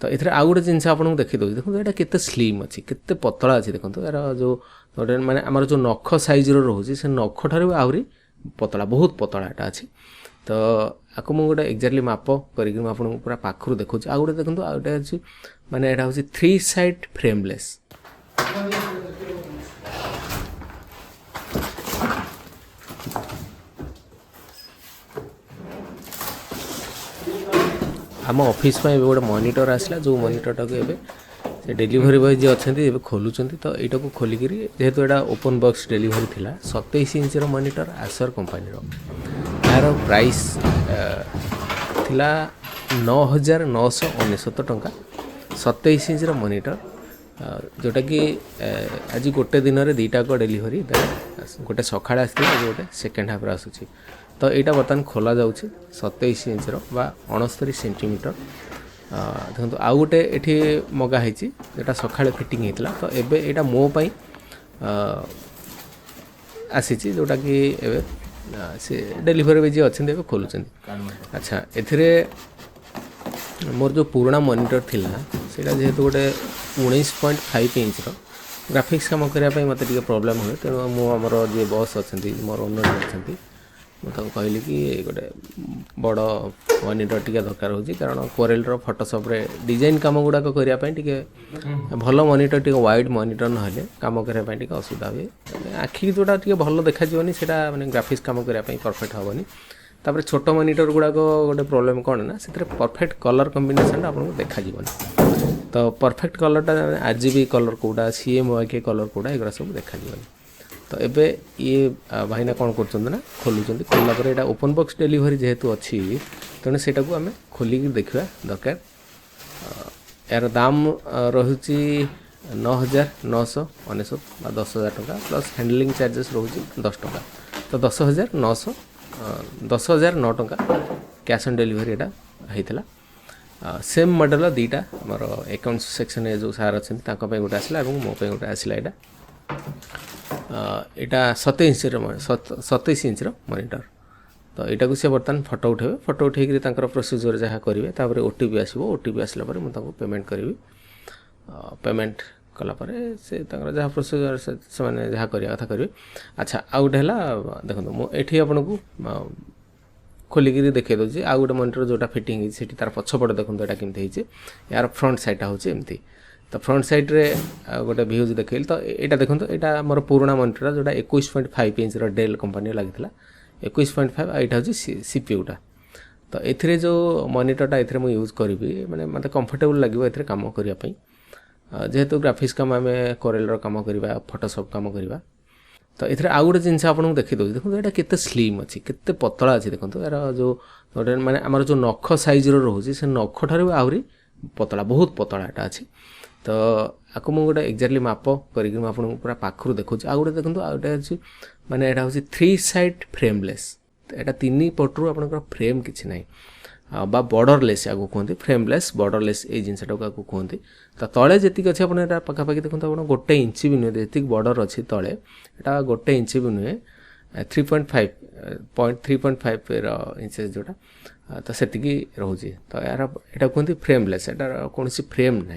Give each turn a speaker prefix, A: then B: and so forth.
A: तो ये आउ गोटे जिन आपको देखी दूसरी देखो यहाँ के स्लिम अच्छी के पतला अच्छी देखो यार जो गोटे माने आमर जो नख सैज रोचे से नख ठार भी आहरी पतला बहुत पतला यहाँ अच्छी तो आपको मुझे गोटे एक्जाक्टली माप करी आपको पूरा पाखु देखुँ आउ गोटे देखो आउ गोटे अच्छी माने यहाँ हूँ 3 साइड फ्रेमलेस आम ऑफिस में गोटे मॉनिटर आसला जो मॉनिटर टाक से डेलीवरी बॉय जी अच्छा खोलुंट तो यहाँ को खोलिक जेहेतु यहाँ ओपन बॉक्स डेलीवरी थिला 27 इंच मॉनिटर आसर कंपनी यार प्राइस थिला 9,999 टंका 27 इंच मॉनिटर जोटा कि आज गोटे दिन में दुईटा डेलीवरी गोटे सकाଳେ आसला आज गोटे सेकेंड हाफ आसूँ तो यहाँ बर्तमान खोल जाऊँगी 27 इंच बा 69 सेंटीमीटर देखो आउ गोटे ये मगाही जोटा सकाଳେ फिटिंग होता तो एबे यहाँ मोपाई आसी जोटा कि से डेलीवरी भी जी अच्छा खोलुँच अच्छा ए मोर जो पुराना मॉनिटर थिला सेटा जेहेतु गोटे 19.5 इंच ग्राफिक्स काम करने मत प्रॉब्लम हुए तेणु मुझे जी बॉस अच्छा मोर ओनर अच्छा मुझे कहली कि गोटे बड़ मॉनिटर टी दरकार हो कारण कोरेलर फोटोशॉप रे डिजाइन कम गुड़ाक करने भल मॉनिटर टी वाइड मॉनिटर ना कम करने असुविधा हुए आखिक जोटा टी भल देखा से मैंने ग्राफिक्स कम करने परफेक्ट हेनी तापर छोट मॉनिटर गुड़ाक गोटे प्रॉब्लम कौन ना से परफेक्ट कलर कॉम्बिनेशन आपको देखा तो परफेक्ट कलरटा RGB कलर कौटा CMYK कलर कौटा एगुरा सब देखा तो एबे ये भाईना कौन कर खोलुंट खोलला पर यहाँ ओपन बॉक्स डेलीवरी जेहेतु अच्छी तेणु सेटा को आम खोलिक देखा दरकार यार दाम रही 9,999 बा 10,000 टंका प्लस हैंडलिंग चार्जेस रोचे 10 टंका तो 10,009 टंका कैश ऑन डेलीवरी यहाँ होता सेम मॉडल दीटा आमर अकाउंट्स सेक्शन जो सार अच्छा गोटे आसला मो गोटे आसला यहाँ 27 इंच मॉनिटर तो यहाँ को सी बर्तमान फोटो उठे फोटो उठे प्रोसीजर जहाँ करेंगे तापर OTP आसो OTP आसला मुझे पेमेंट करी पेमेंट कलापर से जहाँ प्रोसीजर से मैंने जहाँ करवा कथा करेंगे अच्छा आउ गोटे देखो मुझे आपन को खोलिक देखे दूसरी आउ गोटे मॉनिटर जोटा फिटिंग होती तार पछपटे देखो यहाँ केमती यार फ्रंट साइडटा हूँ एमती तो फ्रंट साइड रे गोटे भ्यूज देखिए तो यहाँ देखो यहाँ मोर पुराना मॉनिटर जोटा 21.5 इंच डेल कंपनी लगी 21.5 यहाँ हूँ CPUटा तो ये जो मॉनिटरटा ये मुझे यूज करी मैंने मत कंफर्टेबल लगे ये कम करने जेहेतु ग्राफिक्स कम आम कोरेलर कम करवा फोटोशॉप कम करवा तो ये आउ गोटे जिन आपको देखी दूसरी देखो यहाँ के स्लिम अच्छी के पतला अच्छी देखो यार जो गोटे माने आमर जो नख सैज रोचे से नख ठार भी आहरी पतला बहुत पतला यहाँ अच्छी तो आपको मुझे गोटे एक्जाक्टली माप करी आपको पूरा पाखु देखुँ आउ गोटे देखो आउ गोटे अच्छी माने यहाँ हूँ 3 साइड फ्रेमलेस यहाँ 3 पटू आप फ्रेम किसी ना बा बॉर्डरलेस या कहते फ्रेमलेस बॉर्डरलेस ये जिनटा को कहते तो तले जी अच्छे आप पखापाखि देखते आप गोटे इंच भी नुहे जी बॉर्डर अच्छी तले यहाँ गोटे इंच भी नुहे 3.5 इंचेस जोटा तो से रोचे तो यार यहाँ कहते फ्रेमलेस यार कौन फ्रेम ना